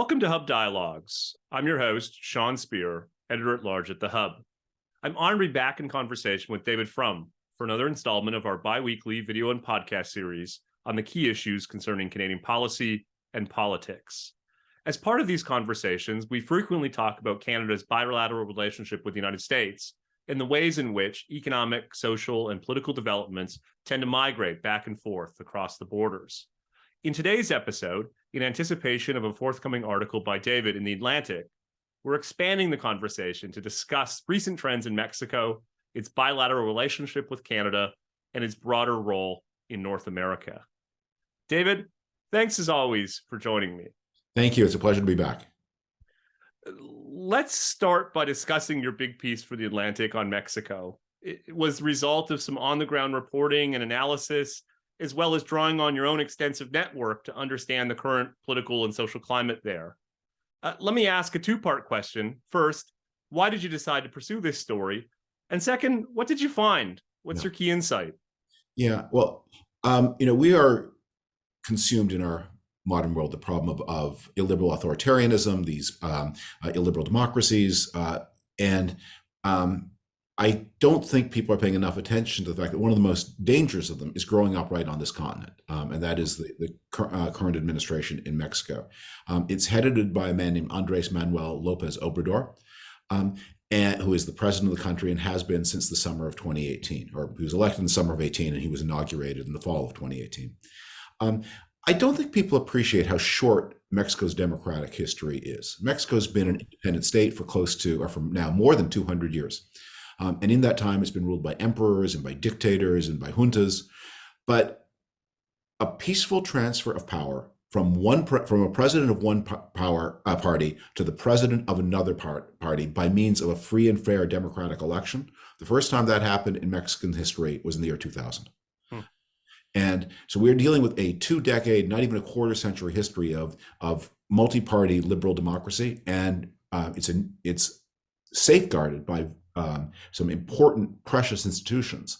Welcome to Hub Dialogues. I'm your host, Sean Speer, editor-at-large at The Hub. I'm honored to be back in conversation with David Frum for another installment of our bi-weekly video and podcast series on the key issues concerning Canadian policy and politics. As part of these conversations, we frequently talk about Canada's bilateral relationship with the United States and the ways in which economic, social, and political developments tend to migrate back and forth across the borders. In today's episode, in anticipation of a forthcoming article by David in The Atlantic, we're expanding the conversation to discuss recent trends in Mexico, its bilateral relationship with Canada, and its broader role in North America. David, thanks as always for joining me. Thank you. It's a pleasure to be back. Let's start by discussing your big piece for The Atlantic on Mexico. It was the result of some on-the-ground reporting and analysis, as well as drawing on your own extensive network to understand the current political and social climate there. Let me ask a two-part question. First, why did you decide to pursue this story? And second, what did you find? What's your key insight? Yeah, well, we are consumed in our modern world the problem of illiberal authoritarianism, these illiberal democracies, and I don't think people are paying enough attention to the fact that one of the most dangerous of them is growing up right on this continent, and that is the current administration in Mexico. It's headed by a man named Andrés Manuel López Obrador, and who is the president of the country and has been since the summer of 2018, or he was elected in the summer of 18 and he was inaugurated in the fall of 2018. I don't think people appreciate how short Mexico's democratic history is. Mexico's been an independent state for now more than 200 years. And in that time, it's been ruled by emperors and by dictators and by juntas. But a peaceful transfer of power from a president of one party to the president of another party by means of a free and fair democratic election, the first time that happened in Mexican history was in the year 2000. And so we're dealing with a 2-decade, not even a quarter-century history of multi-party liberal democracy, and it's safeguarded by some important, precious institutions.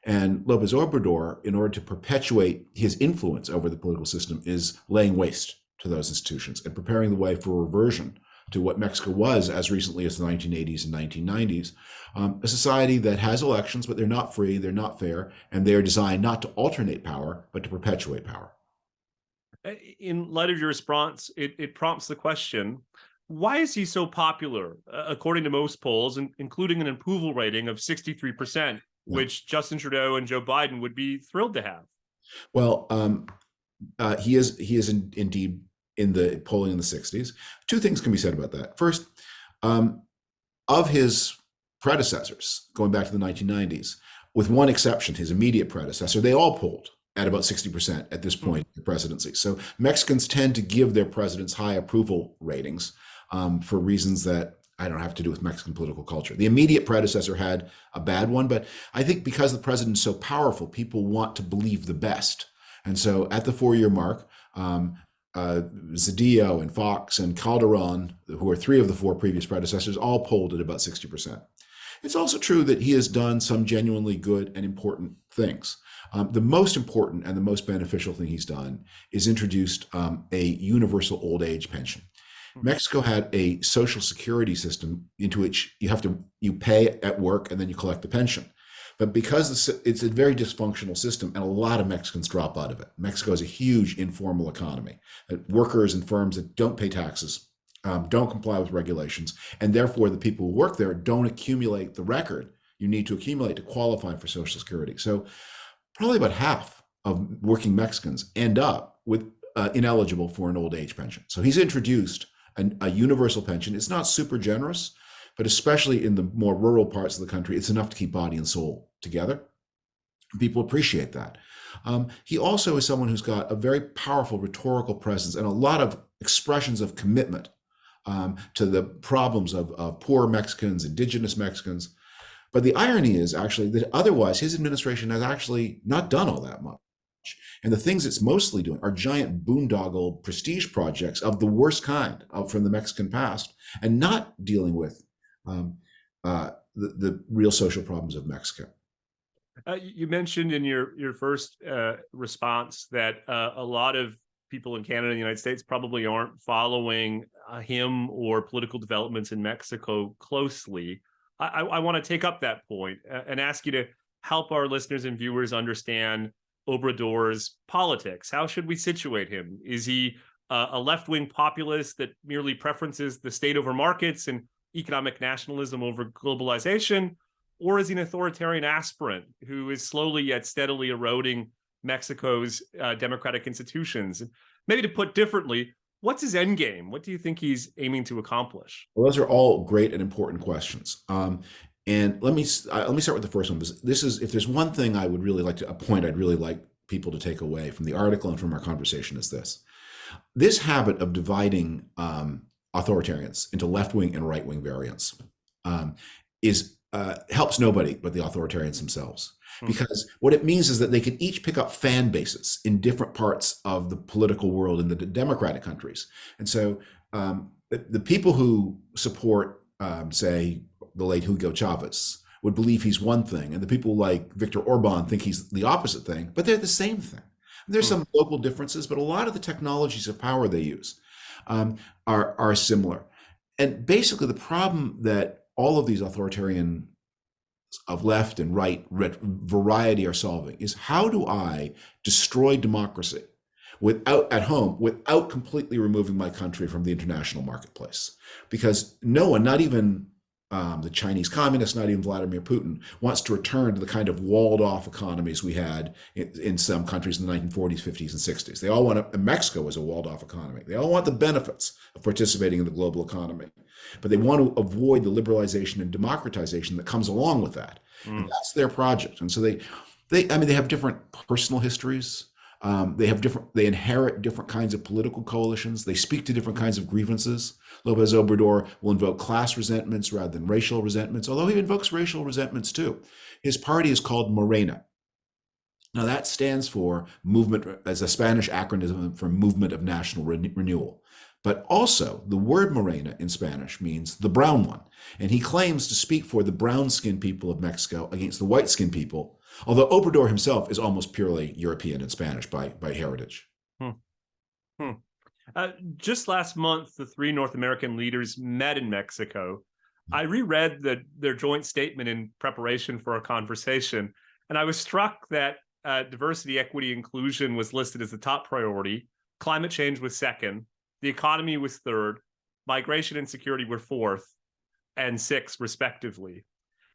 And López Obrador, in order to perpetuate his influence over the political system, is laying waste to those institutions and preparing the way for reversion to what Mexico was as recently as the 1980s and 1990s, a society that has elections, but they're not free, they're not fair, and they're designed not to alternate power, but to perpetuate power. In light of your response, it prompts the question, why is he so popular? According to most polls, including an approval rating of 63%, which Justin Trudeau and Joe Biden would be thrilled to have. Well, he is indeed in the polling in the 60s. Two things can be said about that. First, of his predecessors, going back to the 1990s, with one exception, his immediate predecessor, they all polled at about 60% at this point in the presidency. So Mexicans tend to give their presidents high approval ratings for reasons that I don't have to do with Mexican political culture. The immediate predecessor had a bad one, but I think because the president is so powerful, people want to believe the best. And so at the 4-year mark, Zedillo and Fox and Calderon, who are 3 of the 4 previous predecessors, all polled at about 60%. It's also true that he has done some genuinely good and important things. The most important and the most beneficial thing he's done is introduced a universal old age pension. Mexico had a social security system into which you pay at work and then you collect the pension. But because it's a very dysfunctional system and a lot of Mexicans drop out of it. Mexico is a huge informal economy. Workers and firms that don't pay taxes, don't comply with regulations, and therefore the people who work there don't accumulate the record you need to accumulate to qualify for Social Security. So probably about half of working Mexicans end up with ineligible for an old age pension. So he's introduced a universal pension. It's not super generous, but especially in the more rural parts of the country, it's enough to keep body and soul together. People appreciate that. He also is someone who's got a very powerful rhetorical presence and a lot of expressions of commitment to the problems of poor Mexicans, indigenous Mexicans. But the irony is actually that otherwise his administration has actually not done all that much. And the things it's mostly doing are giant boondoggle prestige projects of the worst kind from the Mexican past, and not dealing with the real social problems of Mexico. You mentioned in your first response that a lot of people in Canada and the United States probably aren't following him or political developments in Mexico closely. I want to take up that point and ask you to help our listeners and viewers understand Obrador's politics. How should we situate him? Is he a left-wing populist that merely preferences the state over markets and economic nationalism over globalization? Or is he an authoritarian aspirant who is slowly yet steadily eroding Mexico's democratic institutions? Maybe to put differently, what's his end game? What do you think he's aiming to accomplish? Well, those are all great and important questions. And let me start with the first one. This is, if there's one thing I would really like to, a point I'd really like people to take away from the article and from our conversation is this. This habit of dividing authoritarians into left-wing and right-wing variants helps nobody but the authoritarians themselves. Because what it means is that they can each pick up fan bases in different parts of the political world in the democratic countries. And so the people who support, say, the late Hugo Chavez would believe he's one thing, and the people like Viktor Orban think he's the opposite thing, but they're the same thing. There's some local differences, but a lot of the technologies of power they use are similar. And basically the problem that all of these authoritarian of left and right variety are solving is, how do I destroy democracy at home without completely removing my country from the international marketplace? Because no one, not even the Chinese communists, not even Vladimir Putin, wants to return to the kind of walled off economies we had in some countries in the 1940s, 50s, and 60s. They all want to, and Mexico was a walled off economy. They all want the benefits of participating in the global economy, but they want to avoid the liberalization and democratization that comes along with that. And that's their project. And so they have different personal histories. They inherit different kinds of political coalitions. They speak to different kinds of grievances. López Obrador will invoke class resentments rather than racial resentments, although he invokes racial resentments too. His party is called Morena. Now that stands for movement, as a Spanish acronym for Movement of National Renewal. But also the word Morena in Spanish means the brown one. And he claims to speak for the brown-skinned people of Mexico against the white-skinned people, although Obrador himself is almost purely European and Spanish by heritage. Just last month, the three North American leaders met in Mexico. I reread their joint statement in preparation for our conversation, and I was struck that diversity, equity, inclusion was listed as the top priority. Climate change was second. The economy was third. Migration and security were fourth and sixth, respectively.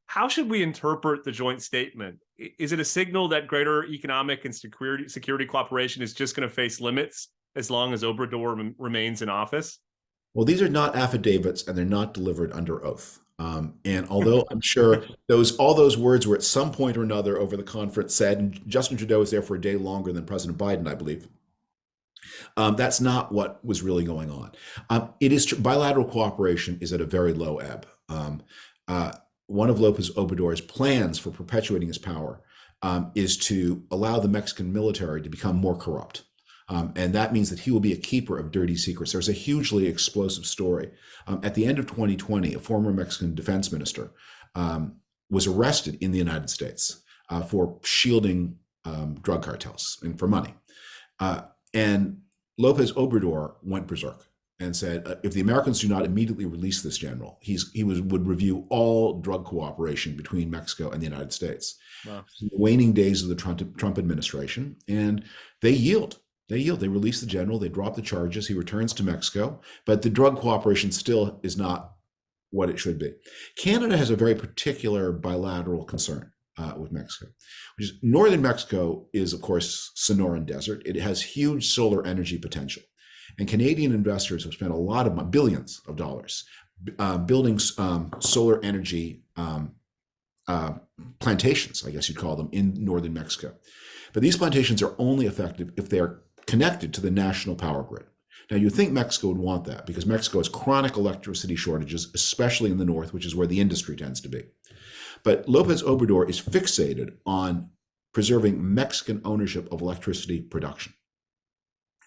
How should we interpret the joint statement? Is it a signal that greater economic and security cooperation is just going to face limits as long as Obrador remains in office? Well, these are not affidavits, and they're not delivered under oath. And although I'm sure all those words were at some point or another over the conference said, and Justin Trudeau was there for a day longer than President Biden, I believe. That's not what was really going on. It is bilateral cooperation is at a very low ebb. One of López Obrador's plans for perpetuating his power is to allow the Mexican military to become more corrupt. And that means that he will be a keeper of dirty secrets. There's a hugely explosive story. At the end of 2020, a former Mexican defense minister was arrested in the United States for shielding drug cartels and for money. And López Obrador went berserk and said, if the Americans do not immediately release this general, he would review all drug cooperation between Mexico and the United States. Wow. In the waning days of the Trump administration, and they yield. They release the general, they drop the charges, he returns to Mexico, but the drug cooperation still is not what it should be. Canada has a very particular bilateral concern with Mexico, which is northern Mexico is, of course, Sonoran Desert. It has huge solar energy potential. And Canadian investors have spent a lot of billions of dollars building solar energy plantations, I guess you'd call them, in northern Mexico. But these plantations are only effective if they're connected to the national power grid. Now, you'd think Mexico would want that because Mexico has chronic electricity shortages, especially in the north, which is where the industry tends to be. But López Obrador is fixated on preserving Mexican ownership of electricity production.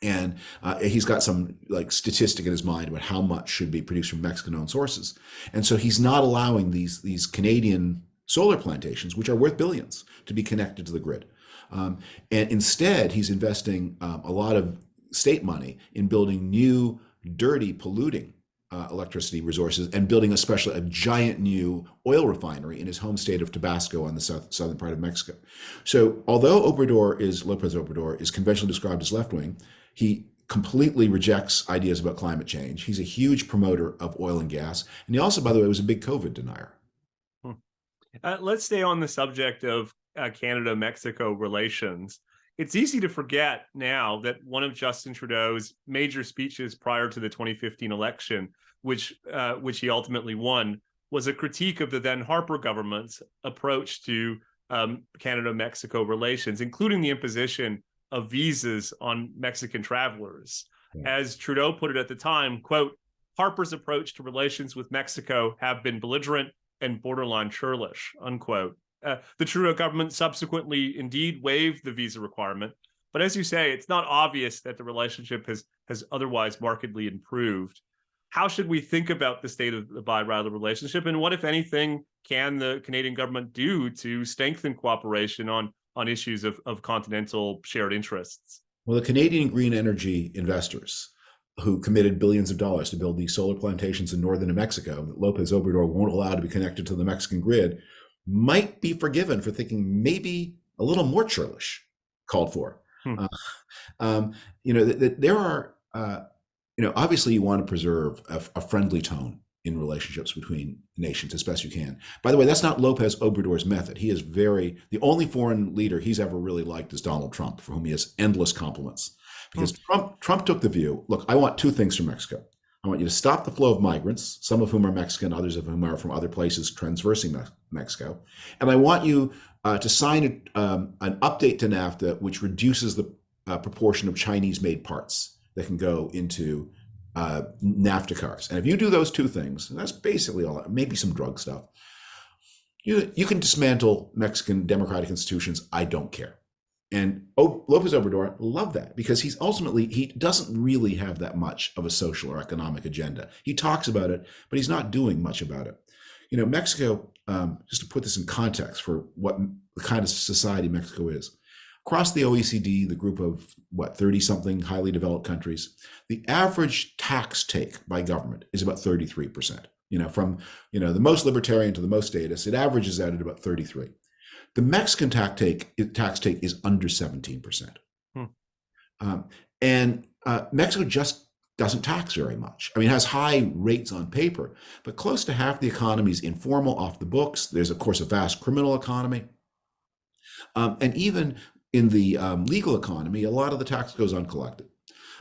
And he's got some statistic in his mind about how much should be produced from Mexican-owned sources. And so he's not allowing these Canadian solar plantations, which are worth billions, to be connected to the grid. And instead, he's investing a lot of state money in building new, dirty, polluting electricity resources and building especially a giant new oil refinery in his home state of Tabasco on the southern part of Mexico. So although López Obrador is conventionally described as left-wing, he completely rejects ideas about climate change. He's a huge promoter of oil and gas. And he also, by the way, was a big COVID denier. Let's stay on the subject of Canada-Mexico relations. It's easy to forget now that one of Justin Trudeau's major speeches prior to the 2015 election, which he ultimately won, was a critique of the then Harper government's approach to Canada-Mexico relations, including the imposition of visas on Mexican travelers. Yeah. As Trudeau put it at the time, quote, Harper's approach to relations with Mexico have been belligerent and borderline churlish, unquote. The Trudeau government subsequently indeed waived the visa requirement. But as you say, it's not obvious that the relationship has otherwise markedly improved. How should we think about the state of the bilateral relationship? And what, if anything, can the Canadian government do to strengthen cooperation on issues of continental shared interests? Well, the Canadian green energy investors who committed billions of dollars to build these solar plantations in northern New Mexico that López Obrador won't allow to be connected to the Mexican grid might be forgiven for thinking maybe a little more churlish called for. There are, obviously you want to preserve a friendly tone in relationships between nations as best you can. By the way, that's not López Obrador's method. He is the only foreign leader he's ever really liked is Donald Trump, for whom he has endless compliments. Because Trump took the view, look, I want two things from Mexico. I want you to stop the flow of migrants, some of whom are Mexican, others of whom are from other places transversing Mexico. And I want you to sign an update to NAFTA, which reduces the proportion of Chinese-made parts that can go into NAFTA cars. And if you do those two things, and that's basically all, maybe some drug stuff, you can dismantle Mexican democratic institutions. I don't care. And López Obrador loved that because he doesn't really have that much of a social or economic agenda. He talks about it, but he's not doing much about it. Mexico, just to put this in context for what the kind of society Mexico is, across the OECD, the group of 30-something highly developed countries, the average tax take by government is about 33%. From the most libertarian to the most statist, it averages out at about 33%. The Mexican tax take is under 17%. And Mexico just doesn't tax very much. I mean, it has high rates on paper, but close to half the economy is informal, off the books. There's, of course, a vast criminal economy. And even in the legal economy, a lot of the tax goes uncollected.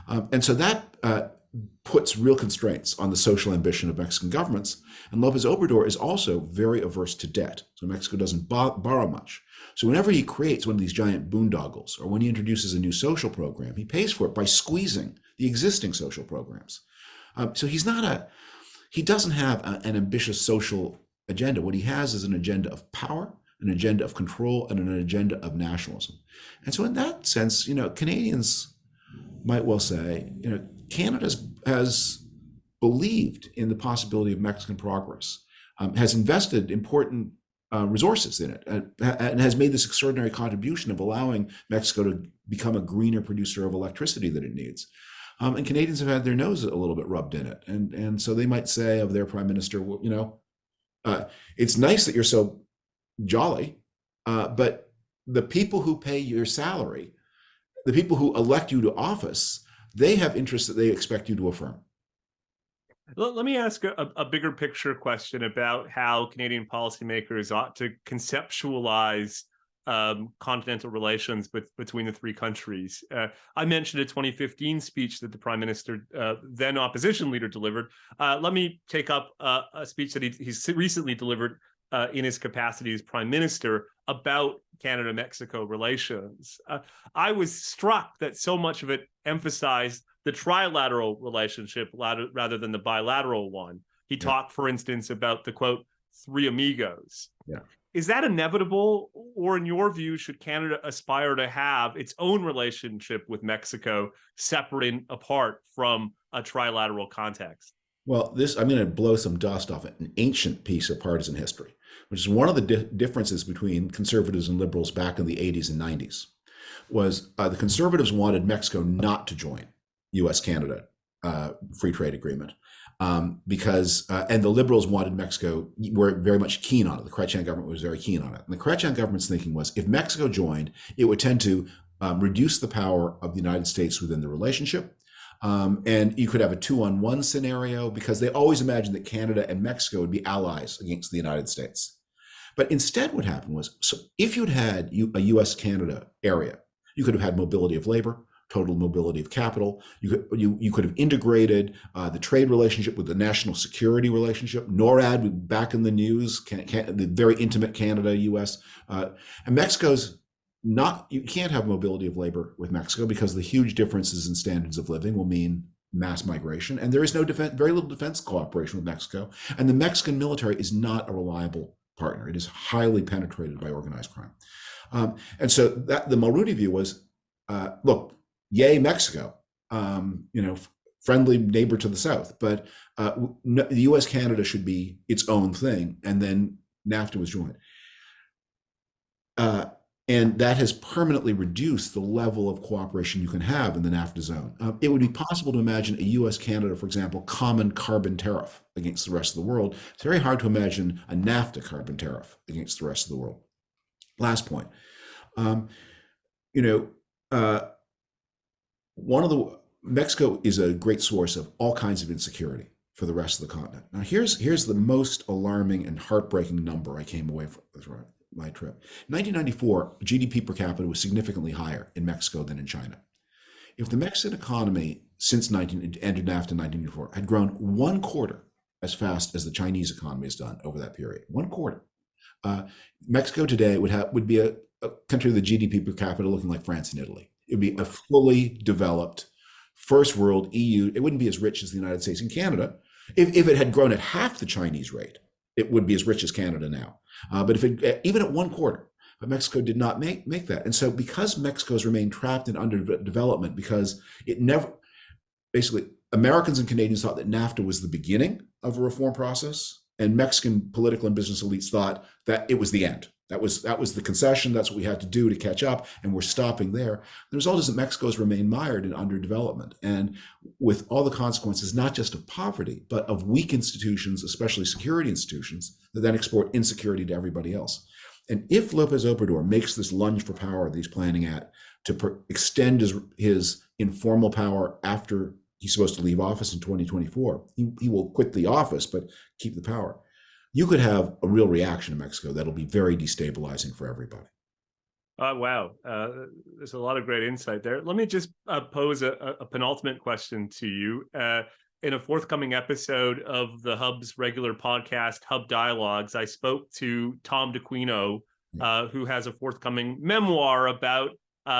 And so that puts real constraints on the social ambition of Mexican governments. And López Obrador is also very averse to debt. So Mexico doesn't borrow much. So whenever he creates one of these giant boondoggles, or when he introduces a new social program, he pays for it by squeezing the existing social programs. So he doesn't have an ambitious social agenda. What he has is an agenda of power, an agenda of control, and an agenda of nationalism. And so in that sense, Canadians might well say, Canada has believed in the possibility of Mexican progress, has invested important resources in it, and has made this extraordinary contribution of allowing Mexico to become a greener producer of electricity that it needs. And Canadians have had their nose a little bit rubbed in it. And so they might say of their prime minister, well, it's nice that you're so jolly, but the people who pay your salary, the people who elect you to office, they have interests that they expect you to affirm. Let me ask a bigger picture question about how Canadian policymakers ought to conceptualize continental relations between the three countries. I mentioned a 2015 speech that the Prime Minister, then opposition leader, delivered. Let me take up a speech that he's recently delivered in his capacity as Prime Minister about Canada-Mexico relations. I was struck that so much of it emphasized the trilateral relationship rather than the bilateral one. He talked, for instance, about the, quote, three amigos. Yeah. Is that inevitable, or in your view, should Canada aspire to have its own relationship with Mexico separate and apart from a trilateral context? Well, I'm going to blow some dust off an ancient piece of partisan history, which is one of the differences between conservatives and liberals back in the 80s and 90s, was the conservatives wanted Mexico not to join U.S.-Canada free trade agreement. Because and the liberals wanted Mexico, were very much keen on it. The Chrétien government was very keen on it. And the Chrétien government's thinking was, if Mexico joined, it would tend to reduce the power of the United States within the relationship. And you could have a 2-on-1 scenario, because they always imagined that Canada and Mexico would be allies against the United States. But instead what happened was, so if you'd had a US-Canada area, you could have had mobility of labor, total mobility of capital. You could have integrated the trade relationship with the national security relationship. NORAD, back in the news, the very intimate Canada-US. And Mexico's not, you can't have mobility of labor with Mexico, because the huge differences in standards of living will mean mass migration. And there is no defense, very little defense cooperation with Mexico. And the Mexican military is not a reliable partner. It is highly penetrated by organized crime. And so that the Mulrooney view was, look, yay, Mexico, friendly neighbor to the south, but the U.S.-Canada should be its own thing, and then NAFTA was joined. And that has permanently reduced the level of cooperation you can have in the NAFTA zone. It would be possible to imagine a U.S.-Canada, for example, common carbon tariff against the rest of the world. It's very hard to imagine a NAFTA carbon tariff against the rest of the world. Last point. Mexico is a great source of all kinds of insecurity for the rest of the continent. Now, here's the most alarming and heartbreaking number I came away from my trip. In 1994, GDP per capita was significantly higher in Mexico than in China. If the Mexican economy since entered NAFTA in 1994 had grown 1/4 as fast as the Chinese economy has done over that period, 1/4, Mexico today would be a country with a GDP per capita looking like France and Italy. It would be a fully developed, first world EU. It wouldn't be as rich as the United States and Canada. If it had grown at half the Chinese rate, it would be as rich as Canada now. But if it, even at 1/4, but Mexico did not make that. And so because Mexico's remained trapped in underdevelopment, because it never, basically, Americans and Canadians thought that NAFTA was the beginning of a reform process, and Mexican political and business elites thought that it was the end. That was the concession. That's what we had to do to catch up, and we're stopping there. The result is that Mexico has remained mired in underdevelopment, and with all the consequences, not just of poverty, but of weak institutions, especially security institutions, that then export insecurity to everybody else. And if López Obrador makes this lunge for power that he's planning at to extend his informal power after he's supposed to leave office in 2024, he will quit the office, but keep the power. You could have a real reaction in Mexico that'll be very destabilizing for everybody. Wow. There's a lot of great insight there. Let me just pose a penultimate question to you. In a forthcoming episode of the Hub's regular podcast, Hub Dialogues, I spoke to Tom DeQuino, who has a forthcoming memoir about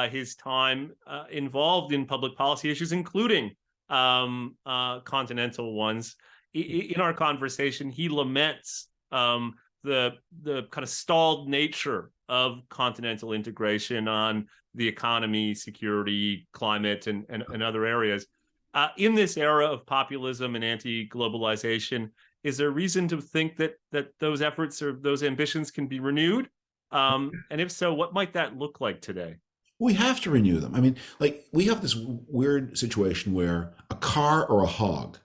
his time involved in public policy issues, including continental ones. In our conversation, he laments the kind of stalled nature of continental integration on the economy, security, climate, and other areas. In this era of populism and anti-globalization, is there reason to think that those efforts or those ambitions can be renewed? And if so, what might that look like today? We have to renew them. I mean, like, we have this weird situation where a car or a hog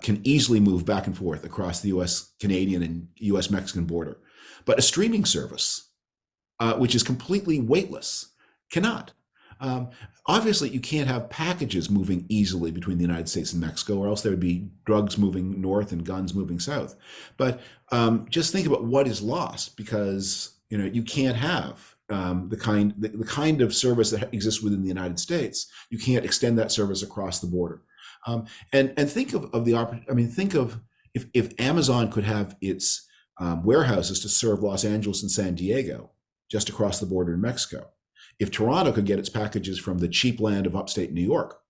can easily move back and forth across the US-Canadian and US-Mexican border. But a streaming service, which is completely weightless, cannot. Obviously, you can't have packages moving easily between the United States and Mexico, or else there would be drugs moving north and guns moving south. But just think about what is lost, because you can't have the kind of service that exists within the United States. You can't extend that service across the border. And think of the opportunity. I mean, think of if Amazon could have its warehouses to serve Los Angeles and San Diego just across the border in Mexico. If Toronto could get its packages from the cheap land of upstate New York,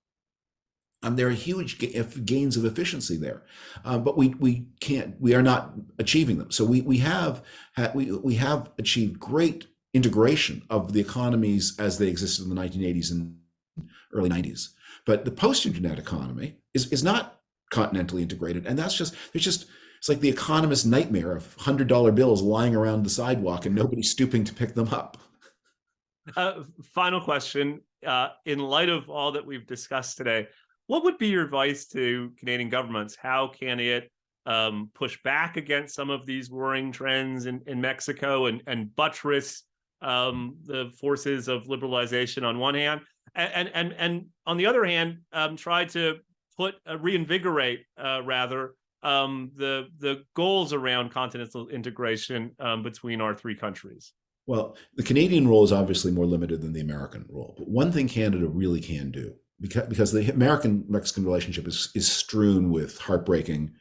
there are huge gains of efficiency there, but we can't. We are not achieving them. So we have achieved great integration of the economies as they existed in the 1980s and early 90s. But the post-internet economy is not continentally integrated, and it's like the economist's nightmare of $100 bills lying around the sidewalk and nobody stooping to pick them up. Final question. In light of all that we've discussed today, What would be your advice to Canadian governments? How can it push back against some of these worrying trends in Mexico and buttress the forces of liberalization on one hand, and on the other hand, try to reinvigorate the goals around continental integration between our three countries? Well, the Canadian role is obviously more limited than the American role. But one thing Canada really can do, because the American-Mexican relationship is strewn with heartbreaking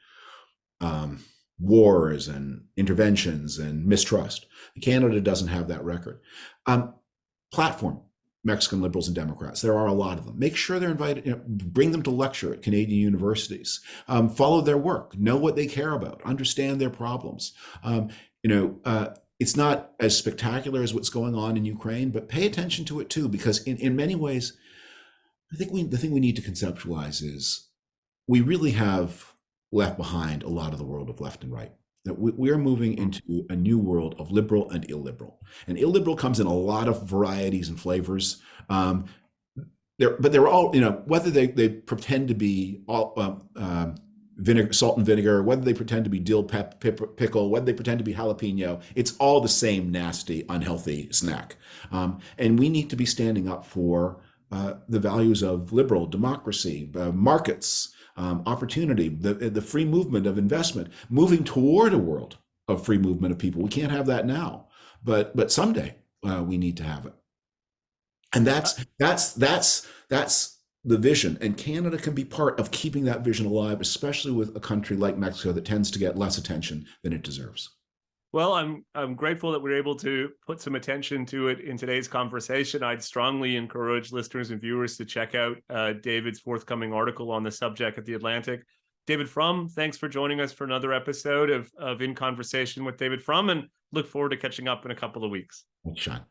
wars and interventions and mistrust. Canada doesn't have that record. Platform Mexican liberals and Democrats. There are a lot of them. Make sure they're invited, bring them to lecture at Canadian universities. Follow their work, know what they care about, understand their problems. It's not as spectacular as what's going on in Ukraine, but pay attention to it too, because in many ways, I think the thing we need to conceptualize is we really have left behind a lot of the world of left and right. That we are moving into a new world of liberal and illiberal. And illiberal comes in a lot of varieties and flavors. But they're all, whether they pretend to be all vinegar, salt and vinegar, whether they pretend to be dill pickle, whether they pretend to be jalapeno, it's all the same nasty, unhealthy snack. And we need to be standing up for the values of liberal democracy, markets, opportunity, the free movement of investment, moving toward a world of free movement of people. We can't have that now, but someday we need to have it. And that's the vision. And Canada can be part of keeping that vision alive, especially with a country like Mexico that tends to get less attention than it deserves. Well, I'm grateful that we're able to put some attention to it in today's conversation. I'd strongly encourage listeners and viewers to check out David's forthcoming article on the subject at The Atlantic. David Frum, thanks for joining us for another episode of In Conversation with David Frum, and look forward to catching up in a couple of weeks. Thanks, Sean.